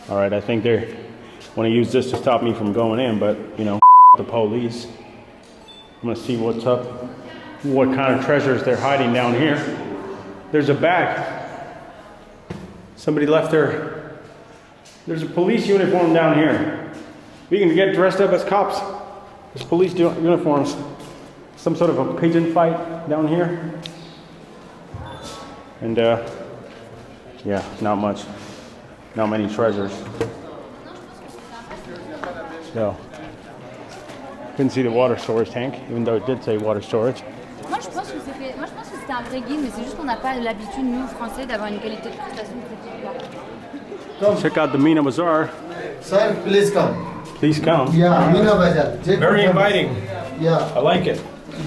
All right, I think they want to use this to stop me from going in, but you know, the police. I'm gonna see what's up, what kind of treasures they're hiding down here. There's a bag. Somebody left there's a police uniform down here. We can get dressed up as cops. There's police uniforms. Some sort of a pigeon fight down here. And yeah, not much. Not many treasures. So, couldn't see the water storage tank, even though it did say water storage. Moi je pense que c'était un vrai guide, mais c'est juste qu'on n'a pas l'habitude, nous, Français, d'avoir une qualité de prestation critique. Check out the Meena Bazaar. Sir, please come. Please come. Yeah, Meena Bazaar. Very inviting. Yeah. I like it.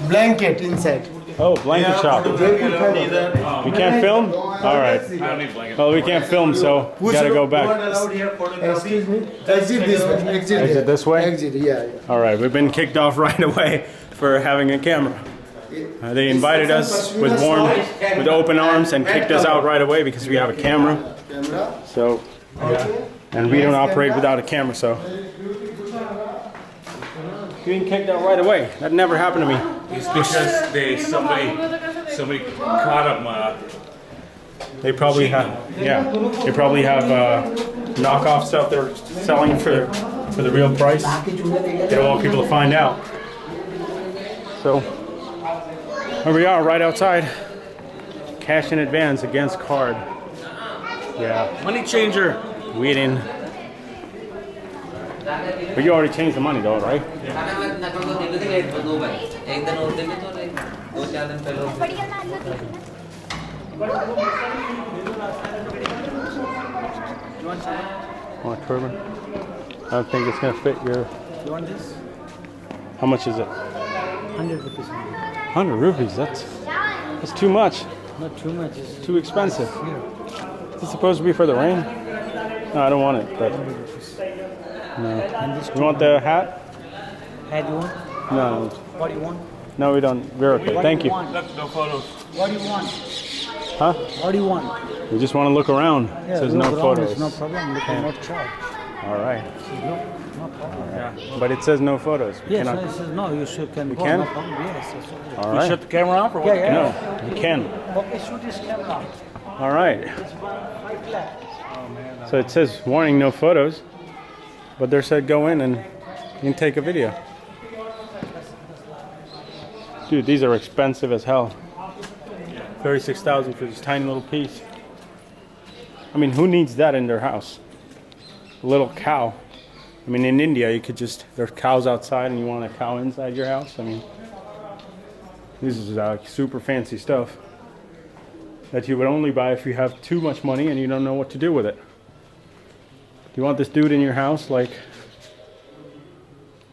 Blanket inside. Oh, blanket shop. We can't film? All right. I don't need blanket. Well, we can't film, so we gotta go back. Excuse me. Exit this way. Exit this way? Exit, yeah. All right, we've been kicked off right away for having a camera. They invited us with open arms and kicked us out right away because we have a camera. So, yeah. And we don't operate without a camera, so. Getting kicked out right away. That never happened to me. It's because somebody caught them. They probably have, yeah. They probably have knockoff stuff they're selling for the real price. They don't want people to find out. So here we are, right outside. Cash in advance against card. Yeah. Money changer. Waiting. But you already changed the money though, right? Want a turban? I don't think it's gonna fit your. You want this? How much is it? 100 rupees. 100 rupees. That's too much. Not too much. It's Too expensive. here. Is it supposed to be for the rain? No, I don't want it. But no. You want the hat? Hat you want? No. What do you want? No, we don't. We're okay. What Thank do you. Want? Look, no photos. What do you want? Huh? What do you want? We just want to look around. It says no look around, photos. it's no problem. We cannot charge. All right. No problem. Yeah. But it says no photos. We Yes, cannot- no, it says no. You should can. We go, can? No problem. Yes, that's all. All You right. shut the camera off or what? Yeah, No, you can. Okay, shoot this camera. All right. So it says warning, no photos. But they said go in and you can take a video. Dude, these are expensive as hell. 36,000 for this tiny little piece. I mean, who needs that in their house? A little cow. I mean, in India, you could just, there's cows outside and you want a cow inside your house. I mean, this is super fancy stuff that you would only buy if you have too much money and you don't know what to do with it. Do you want this dude in your house? Like,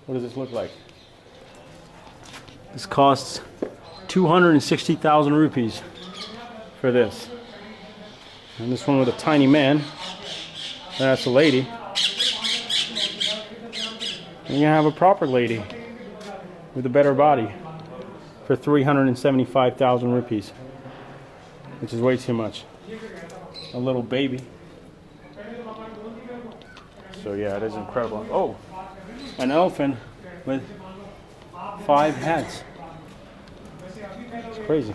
what does this look like? This costs 260,000 rupees for this. And this one with a tiny man. That's a lady. And you have a proper lady with a better body for 375,000 rupees, which is way too much. A little baby. So yeah, it is incredible. Oh, an elephant with 5 heads. It's crazy.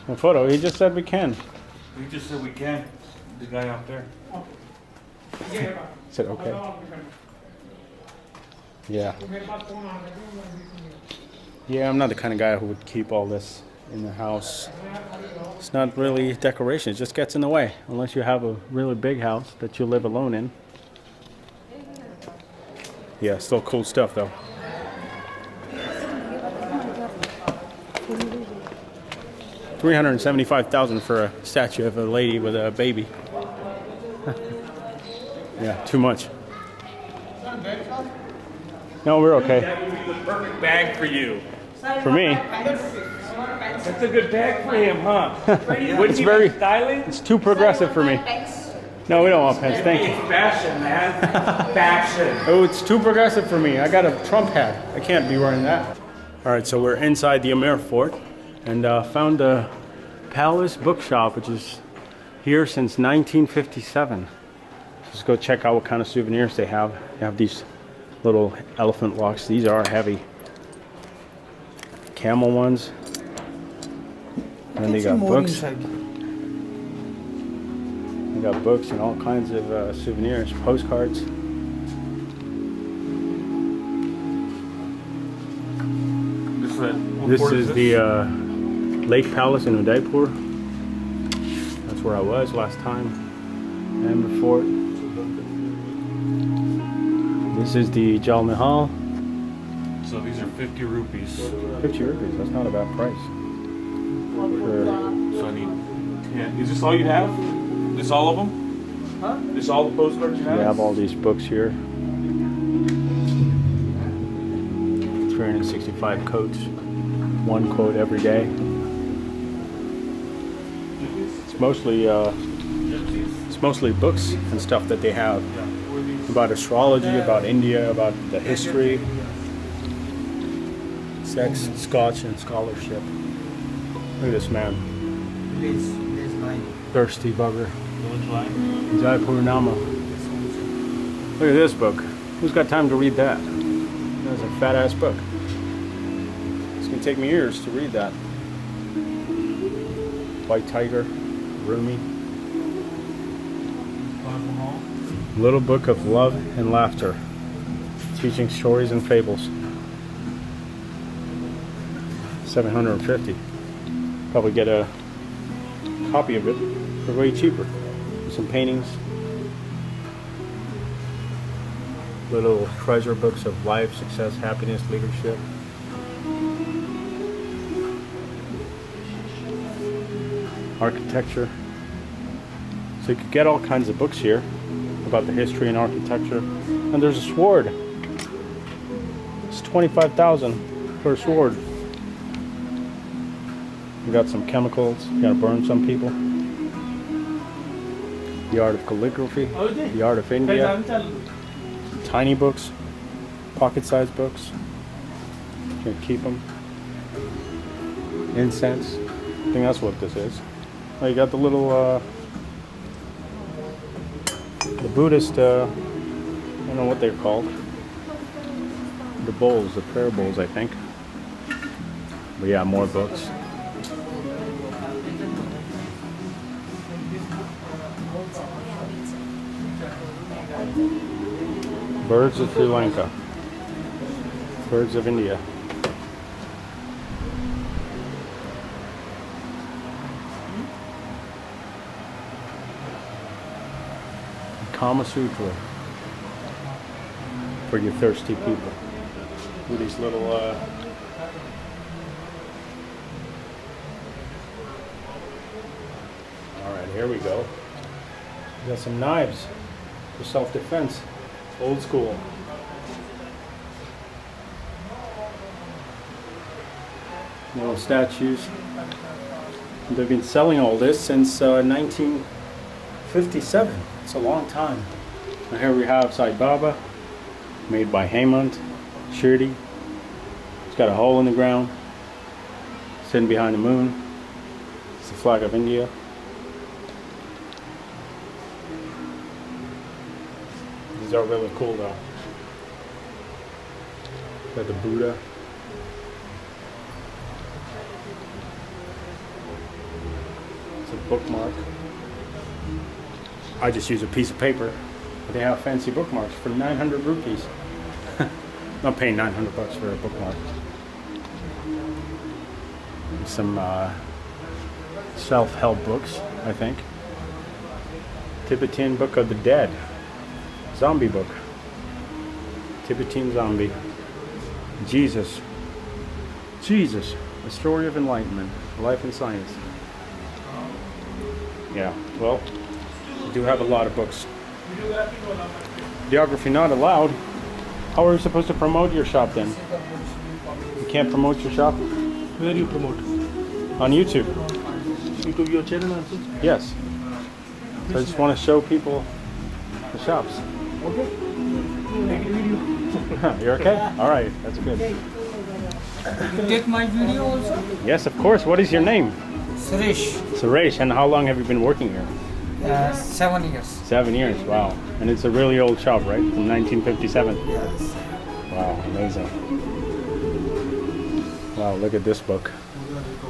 A photo. He just said we can. We just said we can. The guy out there. I said okay. Yeah. Yeah, I'm not the kind of guy who would keep all this in the house. It's not really decoration. It just gets in the way. Unless you have a really big house that you live alone in. Yeah, still cool stuff though. $375,000 for a statue of a lady with a baby. Yeah, too much. No, we're okay. That would be the perfect bag for you. For me, That's a good bag for him, huh? it's very, styling. it's too progressive for me. No, we don't want pants, thank you. It's fashion, man. Fashion. Oh, it's too progressive for me. I got a Trump hat. I can't be wearing that. All right, so we're inside the Amer fort and found a Palace Bookshop, which is here since 1957. Let's go check out what kind of souvenirs they have. They have these little elephant locks. These are heavy. Camel ones. And then they got books. They got books and all kinds of souvenirs, postcards. This is the Lake Palace in Udaipur. That's where I was last time and before. This is the Jal Mahal. So these are 50 rupees. 50 rupees, that's not a bad price. So I need 10. Is this all you have? This all of them? Huh? This all the postcards you have? We have all these books here. 365 quotes. One quote every day. It's mostly books and stuff that they have about astrology, about India, about the history, sex, Scotch, and scholarship. Look at this man. Please mine. Thirsty bugger. Jaipur Nama. Look at this book. Who's got time to read that? That's a fat ass book. It's gonna take me years to read that. White Tiger, Rumi. Little Book of Love and Laughter, teaching stories and fables. 750. Probably get a copy of it for way cheaper. Some paintings. Little treasure books of life, success, happiness, leadership. Architecture. So you could get all kinds of books here about the history and architecture. And there's a sword. It's 25,000 for a sword. You got some chemicals. You gotta burn some people. The art of calligraphy. The art of India. Tiny books. Pocket-sized books. You can keep them. Incense. I think that's what this is. Oh, you got the little the Buddhist, I don't know what they're called. The bowls, the prayer bowls, I think. But yeah, more books. Birds of Sri Lanka. Birds of India. Kama Sutra for you thirsty people. With these little Alright, here we go. We got some knives for self-defense. Old school. Little statues. They've been selling all this since 1957. It's a long time. And here we have Sai Baba, made by Hemant, Shirdi. It's got a hole in the ground, sitting behind the moon. It's the flag of India. These are really cool though. Got the Buddha. It's a bookmark. I just use a piece of paper, but they have fancy bookmarks for 900 rupees. Not paying 900 bucks for a bookmark. And some self-help books, I think. Tibetan Book of the Dead. Zombie book. Tibetan zombie. Jesus. Jesus. A story of enlightenment. Life and science. Yeah, well, we do have a lot of books. Videography not allowed. How are you supposed to promote your shop then? You can't promote your shop? Where you promote? On YouTube. YouTube, your channel also? Yes. So I just want to show people the shops. Okay. Take a video. You're okay? Alright, that's good. Take my video also? Yes, of course. What is your name? Suresh, Suresh, and how long have you been working here? 7 years. 7 years, wow. And it's a really old shop, right? From 1957. Yes. Wow, amazing. Wow, look at this book.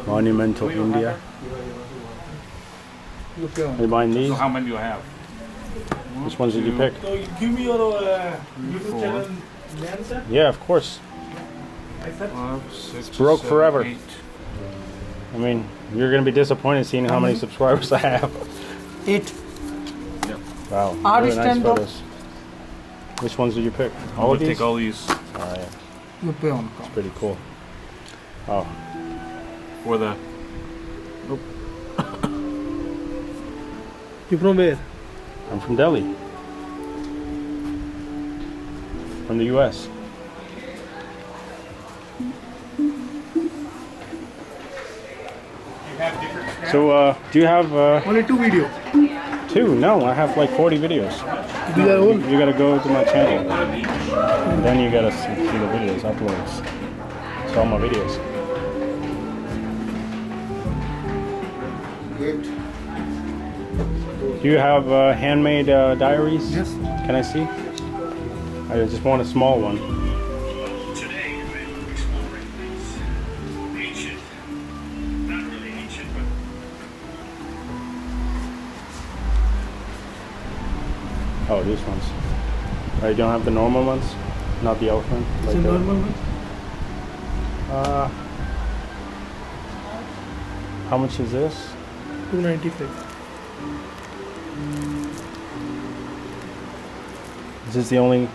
Monumental India. You pay Are you buying these? So how many do I have? Which ones did you pick? So give me your YouTube four. channel name, sir. Yeah, of course. I said 5, 6, broke 7, forever. 8. I mean, you're going to be disappointed seeing how many subscribers I have. 8. Wow, Are really we nice stand up? photos. Which ones did you pick? I'm All gonna of these? take all these Oh, yeah, You pay on it's pretty cool. Oh, for the. you from where? I'm from Delhi. From the US. So, do you have Only 2 video. 2? No, I have like 40 videos. These are all. You gotta go to my channel. And then you gotta see the videos, uploads. It's all my videos. 8. Do you have handmade diaries? Yes. Can I see? I just want a small one. Today, I'm exploring things ancient, not really ancient, but Oh, these ones. Oh, you don't have the normal ones? Not the elephant? It's Like a the- normal one. How much is this? 295. Is this the only?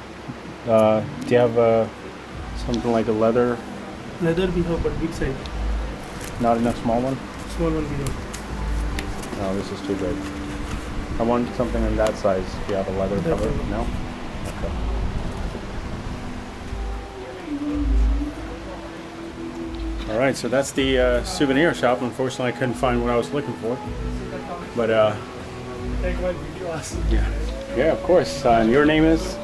Do you have something like a leather? Leather we have, but big size. Not enough small one? Small one we have. No, this is too big. I want something in that size. Do you have a leather cover? No? Okay. All right, so that's the souvenir shop. Unfortunately, I couldn't find what I was looking for. But Take my video. Ask. yeah, of course. And your name is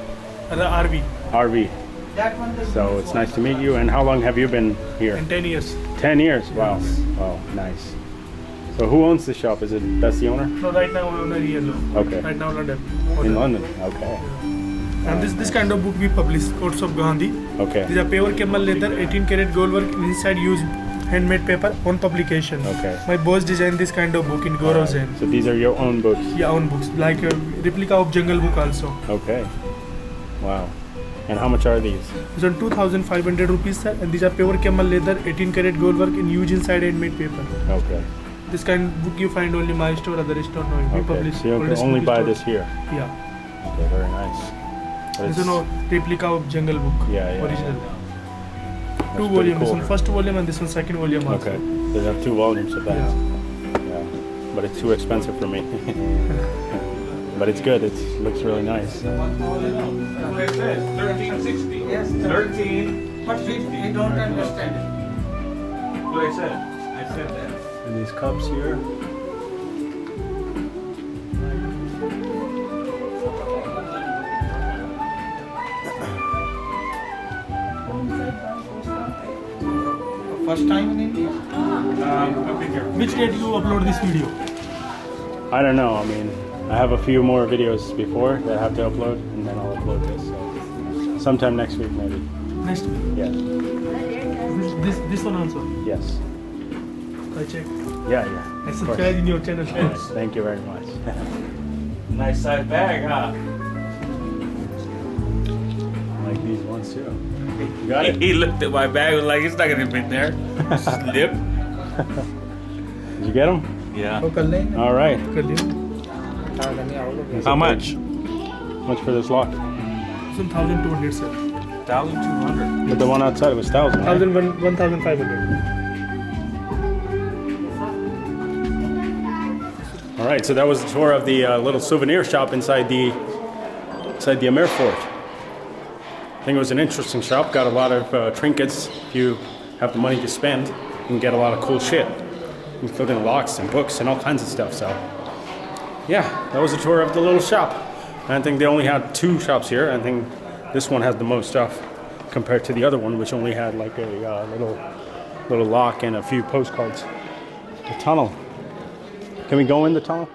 RV. RV. That one does So it's nice to meet you. And how long have you been here? In 10 years. 10 years. Wow. Wow, nice. So who owns the shop? Is it that's the owner? No, right now I'm in yellow. Okay. Right now London. In London. Okay. And this kind of book we publish, Courts of Gandhi. Okay. These are pure camel leather, 18 karat gold work, inside use handmade paper on publication. Okay. My boss designed this kind of book in Gaurav's hand. So these are your own books. Yeah, own books, like a replica of Jungle Book also. Okay. Wow. And how much are these? It's on 2,500 rupees, sir. And these are pure camel leather, 18 karat gold work in huge inside handmade paper. Okay. This kind of book you find only my store, other store no. We Okay. publish. So you all can this only book buy store. this here. Yeah. Okay, very nice. But This is no replica of Jungle Book. Yeah. Original. That's Two pretty volumes. cool. This one first volume and this one second volume also. Okay. They have 2 volumes of that. Yeah. Yeah. But it's too expensive for me. But it's good. It looks really nice. What I said, 1360. Yes. 13. But we don't understand. What I said. I said that. And these cups here. First time in India? I've been here. Which date you upload this video? I don't know. I mean, I have a few more videos before that I have to upload, and then I'll upload this. So sometime next week, maybe. Next week. Yeah. This one also. Yes. I check. Yeah. I Of course. subscribe in your channel. Thank you very much. Nice size bag, huh? I like these ones too. You got it? He looked at my bag and was like, it's not gonna fit there. Slip. Did you get them? Yeah. Oh, kal leenge. All right. Kar liya. How much? How much for this lock? This one 1,200 sir. 1,200. But the one outside was 1,000. Right? 1,500. All right. So that was the tour of the little souvenir shop inside the Amer fort. I think it was an interesting shop. Got a lot of trinkets. If you have the money to spend, you can get a lot of cool shit, including locks and books and all kinds of stuff. So, yeah, that was a tour of the little shop. And I think they only had 2 shops here. I think this one has the most stuff compared to the other one, which only had like a little lock and a few postcards. The tunnel. Can we go in the tunnel?